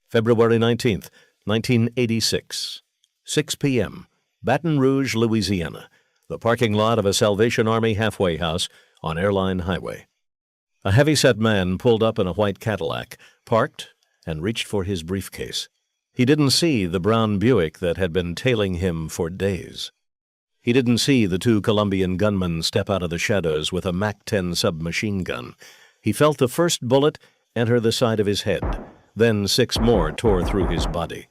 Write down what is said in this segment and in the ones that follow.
February 19th, 1986, 6 p.m., Baton Rouge, Louisiana, the parking lot of a Salvation Army halfway house on Airline Highway. A heavy-set man pulled up in a white Cadillac, parked, and reached for his briefcase. He didn't see the brown Buick that had been tailing him for days. He didn't see the two Colombian gunmen step out of the shadows with a MAC-10 submachine gun. He felt the first bullet enter the side of his head. Then 6 more tore through his body.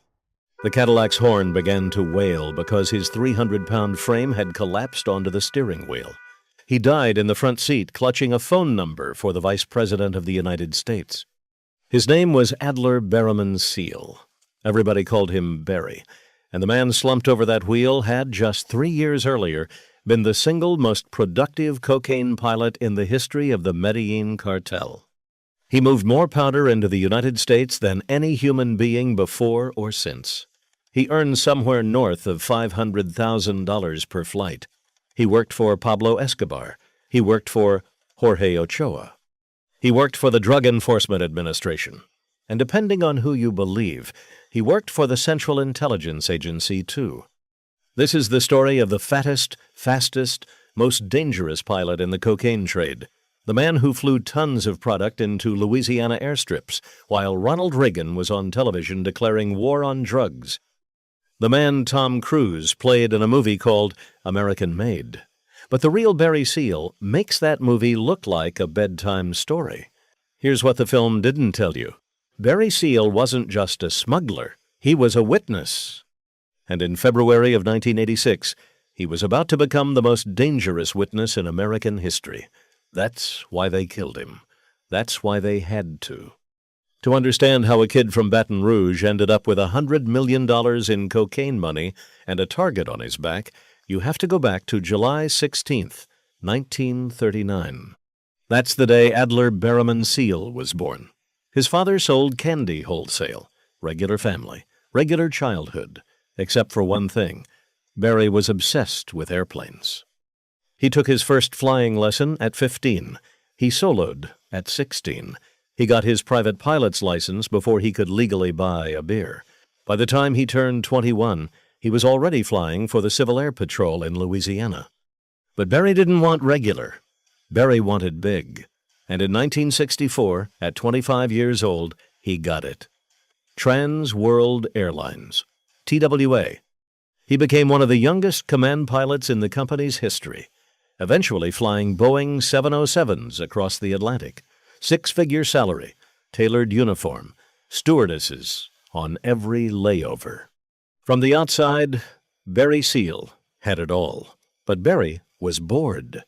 The Cadillac's horn began to wail because his 300-pound frame had collapsed onto the steering wheel. He died in the front seat, clutching a phone number for the Vice President of the United States. His name was Adler Berriman Seal. Everybody called him Barry, and the man slumped over that wheel had, just 3 years earlier, been the single most productive cocaine pilot in the history of the Medellin cartel. He moved more powder into the United States than any human being before or since. He earned somewhere north of $500,000 per flight. He worked for Pablo Escobar. He worked for Jorge Ochoa. He worked for the Drug Enforcement Administration. And depending on who you believe, he worked for the Central Intelligence Agency, too. This is the story of the fattest, fastest, most dangerous pilot in the cocaine trade. The man who flew tons of product into Louisiana airstrips while Ronald Reagan was on television declaring war on drugs. The man Tom Cruise played in a movie called American Made. But the real Barry Seal makes that movie look like a bedtime story. Here's what the film didn't tell you. Barry Seal wasn't just a smuggler. He was a witness. And in February of 1986, he was about to become the most dangerous witness in American history. That's why they killed him. That's why they had to. To understand how a kid from Baton Rouge ended up with $100 million in cocaine money and a target on his back, you have to go back to July 16th, 1939. That's the day Adler Berriman Seal was born. His father sold candy wholesale. Regular family. Regular childhood. Except for one thing. Barry was obsessed with airplanes. He took his first flying lesson at 15. He soloed at 16. He got his private pilot's license before he could legally buy a beer. By the time he turned 21, he was already flying for the Civil Air Patrol in Louisiana. But Barry didn't want regular. Barry wanted big. And in 1964, at 25 years old, he got it. Trans World Airlines, TWA. He became one of the youngest command pilots in the company's history, eventually flying Boeing 707s across the Atlantic. 6-figure salary, tailored uniform, stewardesses on every layover. From the outside, Barry Seal had it all. But Barry was bored.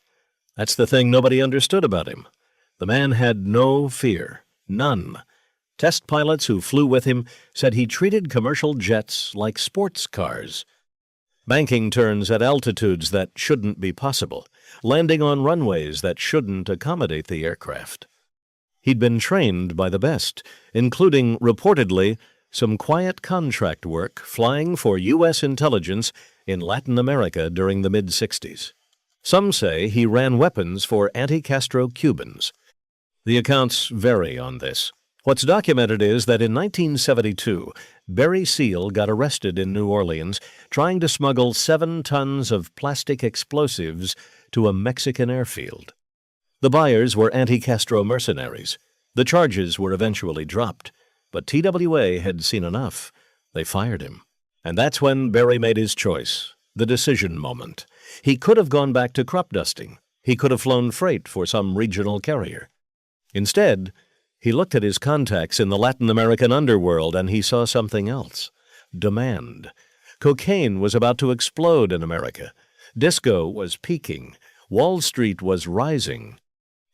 That's the thing nobody understood about him. The man had no fear, none. Test pilots who flew with him said he treated commercial jets like sports cars. Banking turns at altitudes that shouldn't be possible, landing on runways that shouldn't accommodate the aircraft. He'd been trained by the best, including, reportedly, some quiet contract work flying for U.S. intelligence in Latin America during the mid-'60s. Some say he ran weapons for anti-Castro Cubans. The accounts vary on this. What's documented is that in 1972, Barry Seal got arrested in New Orleans trying to smuggle 7 tons of plastic explosives to a Mexican airfield. The buyers were anti-Castro mercenaries. The charges were eventually dropped, but TWA had seen enough. They fired him. And that's when Barry made his choice, the decision moment. He could have gone back to crop dusting. He could have flown freight for some regional carrier. Instead, he looked at his contacts in the Latin American underworld and he saw something else. Demand. Cocaine was about to explode in America. Disco was peaking. Wall Street was rising.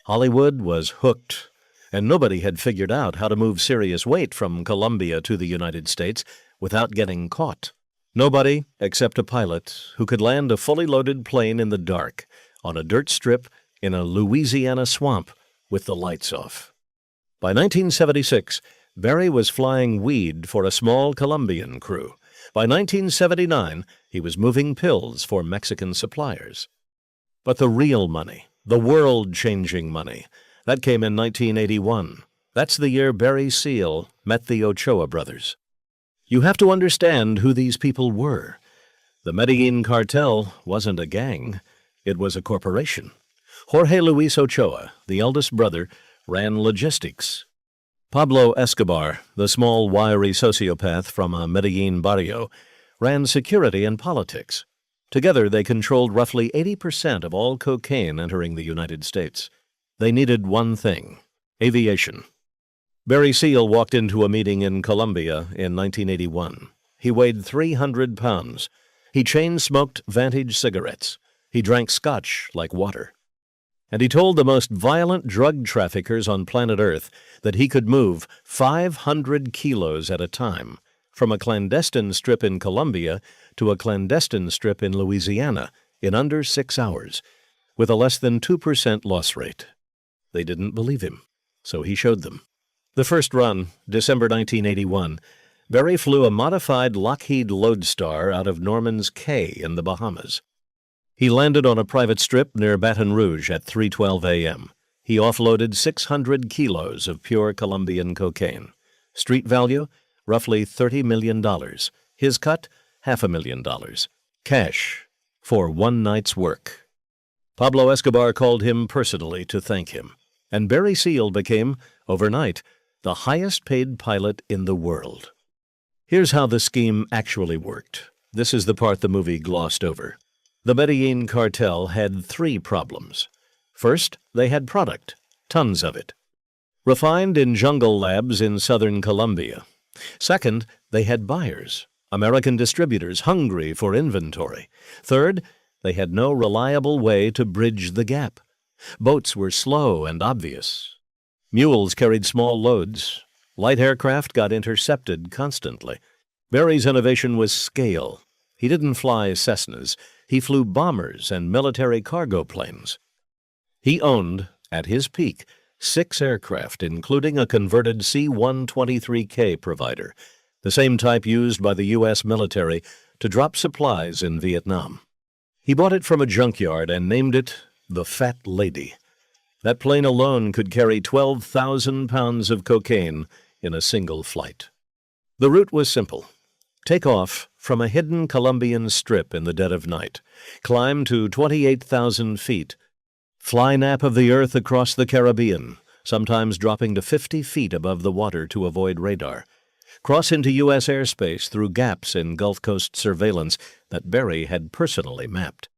Hollywood was hooked. And nobody had figured out how to move serious weight from Colombia to the United States without getting caught. Nobody except a pilot who could land a fully loaded plane in the dark on a dirt strip in a Louisiana swamp with the lights off. By 1976, Barry was flying weed for a small Colombian crew. By 1979, he was moving pills for Mexican suppliers. But the real money, the world-changing money, that came in 1981. That's the year Barry Seal met the Ochoa brothers. You have to understand who these people were. The Medellin cartel wasn't a gang. It was a corporation. Jorge Luis Ochoa, the eldest brother, ran logistics. Pablo Escobar, the small, wiry sociopath from a Medellin barrio, ran security and politics. Together, they controlled roughly 80% of all cocaine entering the United States. They needed one thing: aviation. Barry Seal walked into a meeting in Colombia in 1981. He weighed 300 pounds. He chain-smoked Vantage cigarettes. He drank scotch like water. And he told the most violent drug traffickers on planet Earth that he could move 500 kilos at a time from a clandestine strip in Colombia to a clandestine strip in Louisiana in under 6 hours, with a less than 2% loss rate. They didn't believe him, so he showed them. The first run, December 1981, Barry flew a modified Lockheed Lodestar out of Norman's Cay in the Bahamas. He landed on a private strip near Baton Rouge at 3:12 a.m. He offloaded 600 kilos of pure Colombian cocaine. Street value, roughly $30 million. His cut, $500,000. Cash for one night's work. Pablo Escobar called him personally to thank him, and Barry Seal became, overnight, the highest-paid pilot in the world. Here's how the scheme actually worked. This is the part the movie glossed over. The Medellin cartel had 3 problems. First, they had product, tons of it, refined in jungle labs in southern Colombia. Second, they had buyers, American distributors hungry for inventory. Third, they had no reliable way to bridge the gap. Boats were slow and obvious. Mules carried small loads. Light aircraft got intercepted constantly. Barry's innovation was scale. He didn't fly Cessnas. He flew bombers and military cargo planes. He owned, at his peak, 6 aircraft, including a converted C-123K provider, the same type used by the U.S. military to drop supplies in Vietnam. He bought it from a junkyard and named it the Fat Lady. That plane alone could carry 12,000 pounds of cocaine in a single flight. The route was simple. Take off from a hidden Colombian strip in the dead of night, climb to 28,000 feet, fly nap of the earth across the Caribbean, sometimes dropping to 50 feet above the water to avoid radar, cross into U.S. airspace through gaps in Gulf Coast surveillance that Barry had personally mapped,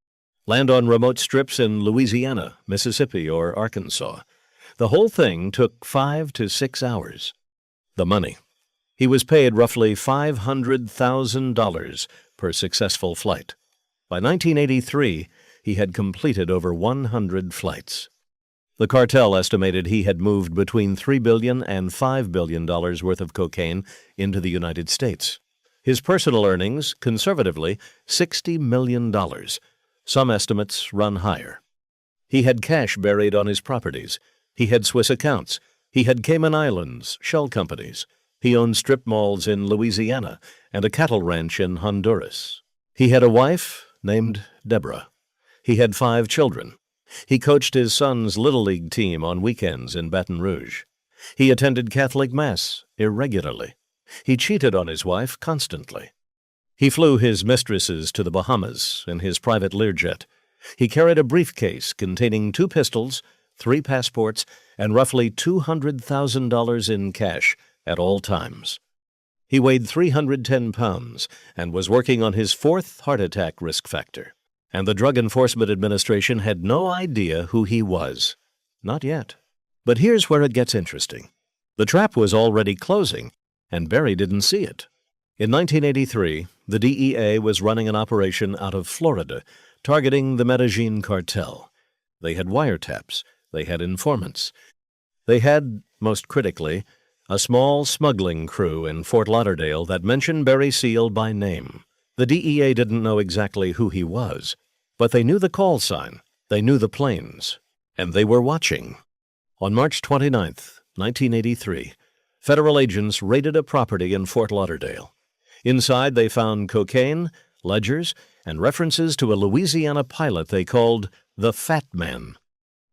land on remote strips in Louisiana, Mississippi, or Arkansas. The whole thing took 5 to 6 hours. The money. He was paid roughly $500,000 per successful flight. By 1983, he had completed over 100 flights. The cartel estimated he had moved between $3 billion and $5 billion worth of cocaine into the United States. His personal earnings, conservatively, $60 million. Some estimates run higher. He had cash buried on his properties. He had Swiss accounts. He had Cayman Islands, shell companies. He owned strip malls in Louisiana and a cattle ranch in Honduras. He had a wife named Deborah. He had 5 children. He coached his son's Little League team on weekends in Baton Rouge. He attended Catholic Mass irregularly. He cheated on his wife constantly. He flew his mistresses to the Bahamas in his private Learjet. He carried a briefcase containing 2 pistols, 3 passports, and roughly $200,000 in cash at all times. He weighed 310 pounds and was working on his 4th heart attack risk factor. And the Drug Enforcement Administration had no idea who he was. Not yet. But here's where it gets interesting. The trap was already closing, and Barry didn't see it. In 1983, the DEA was running an operation out of Florida, targeting the Medellin cartel. They had wiretaps. They had informants. They had, most critically, a small smuggling crew in Fort Lauderdale that mentioned Barry Seal by name. The DEA didn't know exactly who he was, but they knew the call sign, they knew the planes, and they were watching. On March 29, 1983, federal agents raided a property in Fort Lauderdale. Inside, they found cocaine, ledgers, and references to a Louisiana pilot they called the Fat Man.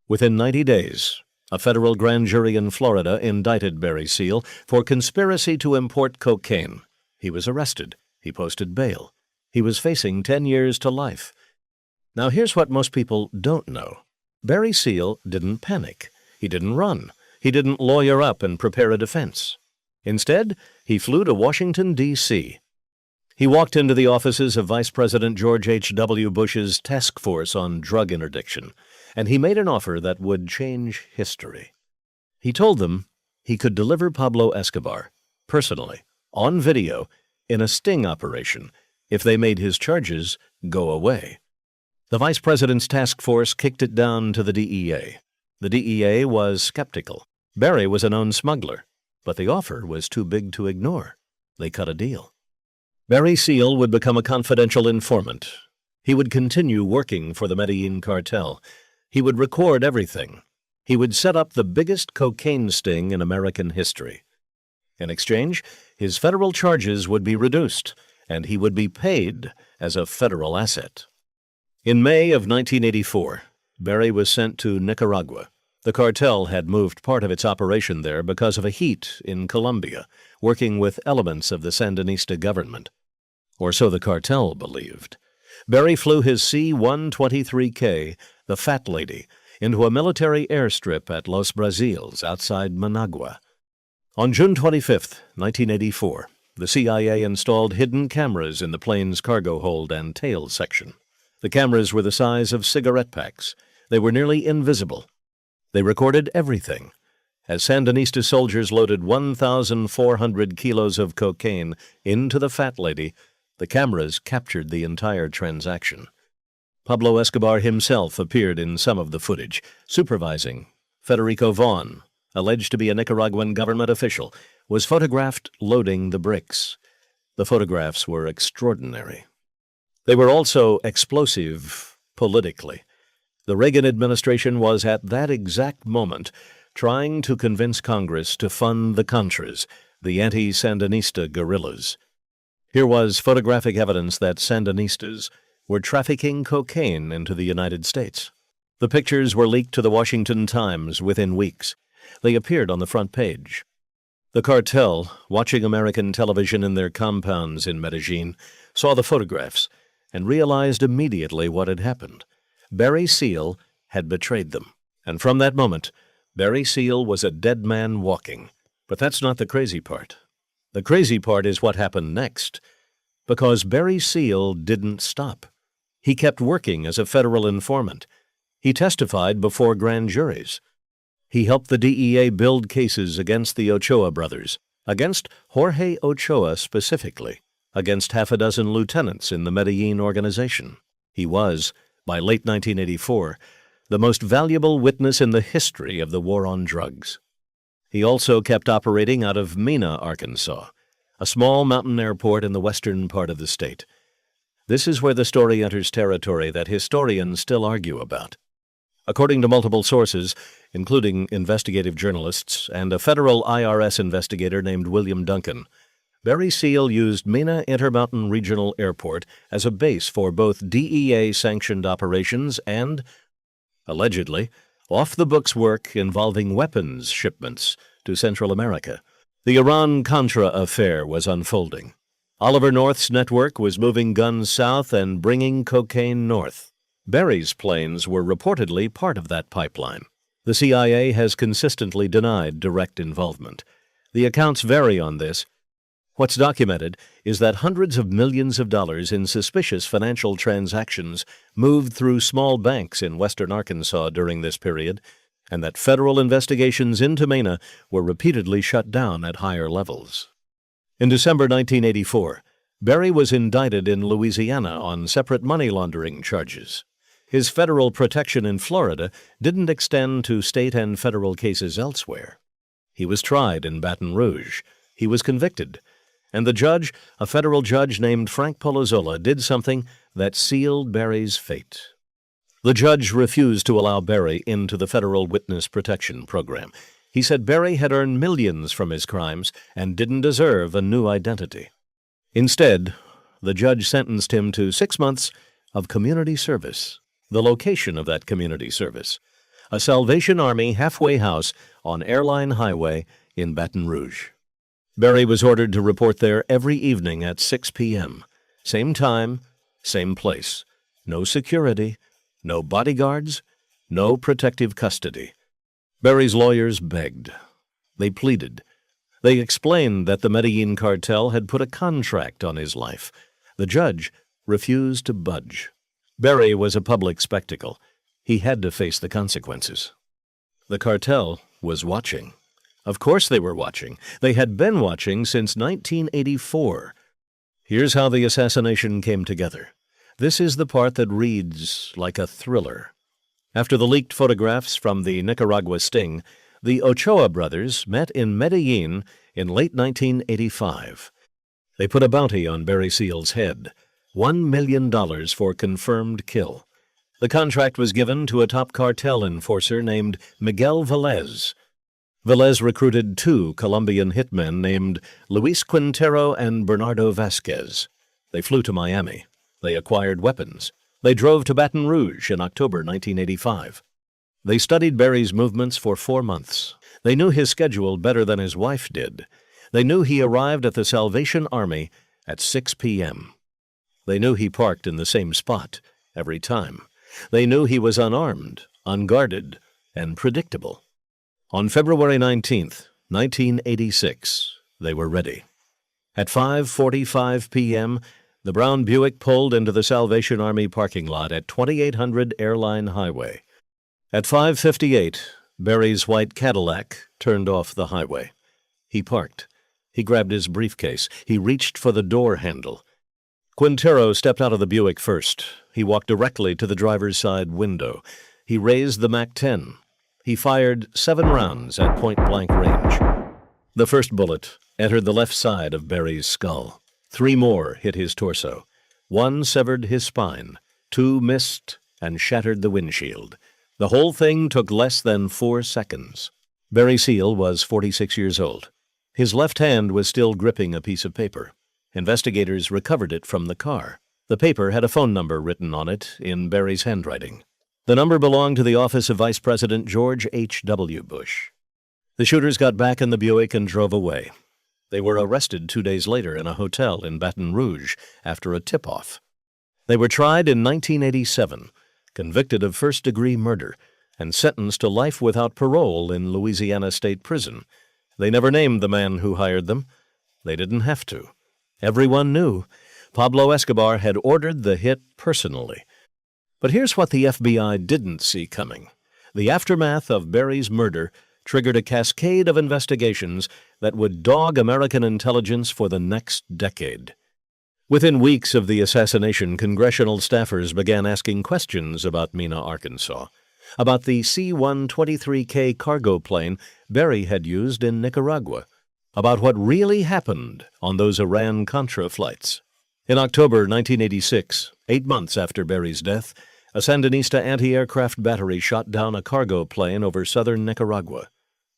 Within 90 days, A federal grand jury in Florida indicted Barry Seal for conspiracy to import cocaine. He was arrested. He posted bail. He was facing 10 years to life. Now here's what most people don't know. Barry Seal didn't panic. He didn't run. He didn't lawyer up and prepare a defense. Instead, he flew to Washington, D.C. He walked into the offices of Vice President George H.W. Bush's task force on drug interdiction, and he made an offer that would change history. He told them he could deliver Pablo Escobar, personally, on video, in a sting operation, if they made his charges go away. The Vice President's task force kicked it down to the DEA. The DEA was skeptical. Barry was a known smuggler, but the offer was too big to ignore. They cut a deal. Barry Seal would become a confidential informant. He would continue working for the Medellin cartel. He would record everything. He would set up the biggest cocaine sting in American history. In exchange, his federal charges would be reduced, and he would be paid as a federal asset. In May of 1984, Barry was sent to Nicaragua. The cartel had moved part of its operation there because of a heat in Colombia, working with elements of the Sandinista government. Or so the cartel believed. Barry flew his C-123K, the Fat Lady, into a military airstrip at Los Braziles outside Managua. On June 25, 1984, the CIA installed hidden cameras in the plane's cargo hold and tail section. The cameras were the size of cigarette packs. They were nearly invisible. They recorded everything. As Sandinista soldiers loaded 1,400 kilos of cocaine into the Fat Lady, the cameras captured the entire transaction. Pablo Escobar himself appeared in some of the footage, supervising. Federico Vaughn, alleged to be a Nicaraguan government official, was photographed loading the bricks. The photographs were extraordinary. They were also explosive politically. The Reagan administration was at that exact moment trying to convince Congress to fund the Contras, the anti-Sandinista guerrillas. Here was photographic evidence that Sandinistas were trafficking cocaine into the United States. The pictures were leaked to the Washington Times within weeks. They appeared on the front page. The cartel, watching American television in their compounds in Medellin, saw the photographs and realized immediately what had happened. Barry Seal had betrayed them, and from that moment, Barry Seal was a dead man walking. But that's not the crazy part. The crazy part is what happened next, because Barry Seal didn't stop. He kept working as a federal informant. He testified before grand juries. He helped the DEA build cases against the Ochoa brothers, against Jorge Ochoa specifically, against half a dozen lieutenants in the Medellin organization. He was, by late 1984, the most valuable witness in the history of the war on drugs. He also kept operating out of Mena, Arkansas, a small mountain airport in the western part of the state. This is where the story enters territory that historians still argue about. According to multiple sources, including investigative journalists and a federal IRS investigator named William Duncan, Barry Seal used Mena Intermountain Regional Airport as a base for both DEA-sanctioned operations and, allegedly, off-the-books work involving weapons shipments to Central America. The Iran-Contra affair was unfolding. Oliver North's network was moving guns south and bringing cocaine north. Barry's planes were reportedly part of that pipeline. The CIA has consistently denied direct involvement. The accounts vary on this. What's documented is that hundreds of millions of dollars in suspicious financial transactions moved through small banks in western Arkansas during this period, and that federal investigations into Mena were repeatedly shut down at higher levels. In December 1984, Barry was indicted in Louisiana on separate money laundering charges. His federal protection in Florida didn't extend to state and federal cases elsewhere. He was tried in Baton Rouge. He was convicted. And the judge, a federal judge named Frank Polozola, did something that sealed Barry's fate. The judge refused to allow Barry into the Federal Witness Protection Program. He said Barry had earned millions from his crimes and didn't deserve a new identity. Instead, the judge sentenced him to 6 months of community service. The location of that community service: a Salvation Army halfway house on Airline Highway in Baton Rouge. Berry was ordered to report there every evening at 6 p.m. Same time, same place. No security, no bodyguards, no protective custody. Berry's lawyers begged. They pleaded. They explained that the Medellin cartel had put a contract on his life. The judge refused to budge. Berry was a public spectacle. He had to face the consequences. The cartel was watching. Of course they were watching. They had been watching since 1984. Here's how the assassination came together. This is the part that reads like a thriller. After the leaked photographs from the Nicaragua sting, the Ochoa brothers met in Medellin in late 1985. They put a bounty on Berry Seal's head, $1 million for confirmed kill. The contract was given to a top cartel enforcer named Miguel Velez. Velez recruited two Colombian hitmen named Luis Quintero and Bernardo Vasquez. They flew to Miami. They acquired weapons. They drove to Baton Rouge in October 1985. They studied Berry's movements for 4 months. They knew his schedule better than his wife did. They knew he arrived at the Salvation Army at 6 p.m. They knew he parked in the same spot every time. They knew he was unarmed, unguarded, and predictable. On February 19, 1986, they were ready. At 5:45 p.m., the brown Buick pulled into the Salvation Army parking lot at 2800 Airline Highway. At 5:58, Berry's white Cadillac turned off the highway. He parked. He grabbed his briefcase. He reached for the door handle. Quintero stepped out of the Buick first. He walked directly to the driver's side window. He raised the MAC-10. He fired 7 rounds at point-blank range. The first bullet entered the left side of Berry's skull. 3 more hit his torso. 1 severed his spine. 2 missed and shattered the windshield. The whole thing took less than 4 seconds. Berry Seal was 46 years old. His left hand was still gripping a piece of paper. Investigators recovered it from the car. The paper had a phone number written on it in Berry's handwriting. The number belonged to the office of Vice President George H.W. Bush. The shooters got back in the Buick and drove away. They were arrested 2 days later in a hotel in Baton Rouge after a tip-off. They were tried in 1987, convicted of first-degree murder, and sentenced to life without parole in Louisiana State Prison. They never named the man who hired them. They didn't have to. Everyone knew. Pablo Escobar had ordered the hit personally. But here's what the FBI didn't see coming. The aftermath of Berry's murder triggered a cascade of investigations that would dog American intelligence for the next decade. Within weeks of the assassination, congressional staffers began asking questions about Mena, Arkansas, about the C-123K cargo plane Berry had used in Nicaragua, about what really happened on those Iran-Contra flights. In October 1986, 8 months after Berry's death, a Sandinista anti-aircraft battery shot down a cargo plane over southern Nicaragua.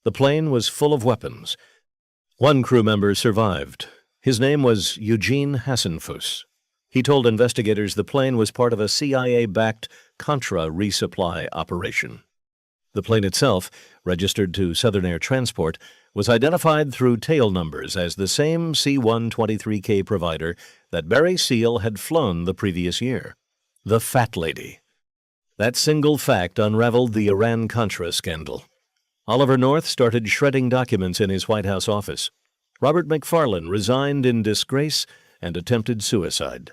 The plane was full of weapons. One crew member survived. His name was Eugene Hassenfuss. He told investigators the plane was part of a CIA-backed Contra resupply operation. The plane itself, registered to Southern Air Transport, was identified through tail numbers as the same C-123K provider that Berry Seal had flown the previous year, the Fat Lady. That single fact unraveled the Iran-Contra scandal. Oliver North started shredding documents in his White House office. Robert McFarlane resigned in disgrace and attempted suicide.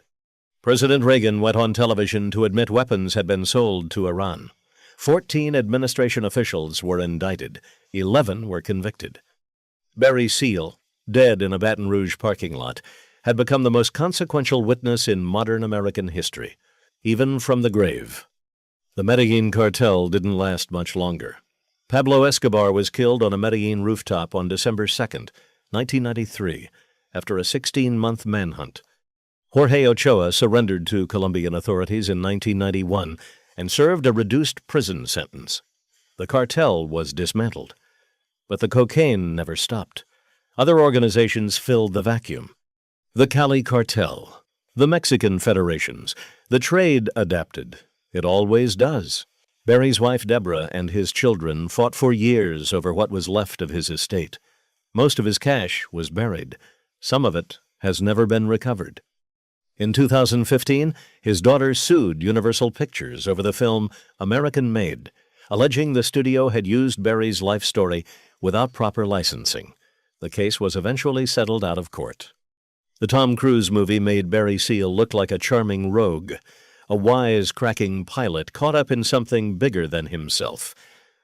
President Reagan went on television to admit weapons had been sold to Iran. 14 administration officials were indicted. 11 were convicted. Berry Seal, dead in a Baton Rouge parking lot, had become the most consequential witness in modern American history, even from the grave. The Medellin cartel didn't last much longer. Pablo Escobar was killed on a Medellin rooftop on December 2, 1993, after a 16-month manhunt. Jorge Ochoa surrendered to Colombian authorities in 1991 and served a reduced prison sentence. The cartel was dismantled. But the cocaine never stopped. Other organizations filled the vacuum. The Cali cartel, the Mexican federations, the trade adapted. It always does. Barry's wife Deborah and his children fought for years over what was left of his estate. Most of his cash was buried. Some of it has never been recovered. In 2015, his daughter sued Universal Pictures over the film American Made, alleging the studio had used Barry's life story without proper licensing. The case was eventually settled out of court. The Tom Cruise movie made Barry Seal look like a charming rogue, a wise-cracking pilot caught up in something bigger than himself.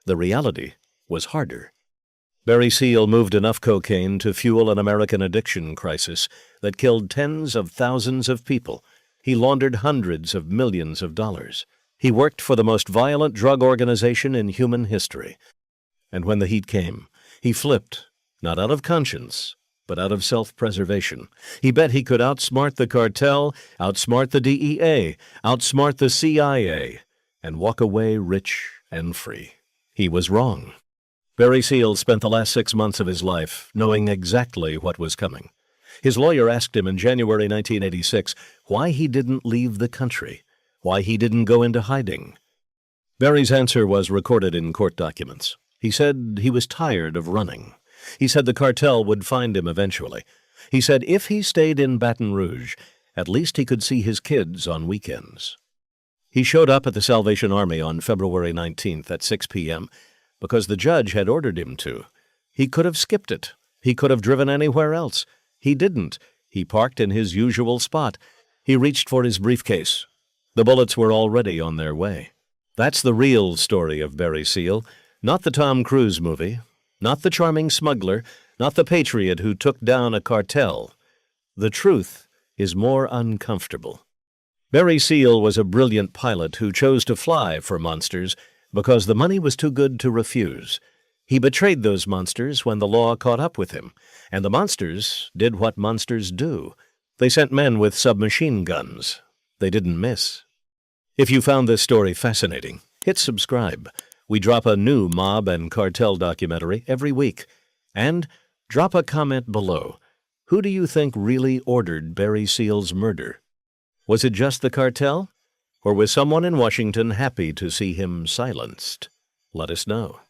The reality was harder. Barry Seal moved enough cocaine to fuel an American addiction crisis that killed tens of thousands of people. He laundered hundreds of millions of dollars. He worked for the most violent drug organization in human history. And when the heat came, he flipped, not out of conscience, but out of self-preservation. He bet he could outsmart the cartel, outsmart the DEA, outsmart the CIA, and walk away rich and free. He was wrong. Barry Seal spent the last 6 months of his life knowing exactly what was coming. His lawyer asked him in January 1986 why he didn't leave the country, why he didn't go into hiding. Barry's answer was recorded in court documents. He said he was tired of running. He said the cartel would find him eventually. He said if he stayed in Baton Rouge, at least he could see his kids on weekends. He showed up at the Salvation Army on February 19th at 6 p.m., because the judge had ordered him to. He could have skipped it. He could have driven anywhere else. He didn't. He parked in his usual spot. He reached for his briefcase. The bullets were already on their way. That's the real story of Barry Seal, not the Tom Cruise movie, not the charming smuggler, not the patriot who took down a cartel. The truth is more uncomfortable. Barry Seal was a brilliant pilot who chose to fly for monsters because the money was too good to refuse. He betrayed those monsters when the law caught up with him, and the monsters did what monsters do. They sent men with submachine guns. They didn't miss. If you found this story fascinating, hit subscribe. We drop a new mob and cartel documentary every week. And drop a comment below. Who do you think really ordered Barry Seal's murder? Was it just the cartel? Or was someone in Washington happy to see him silenced? Let us know.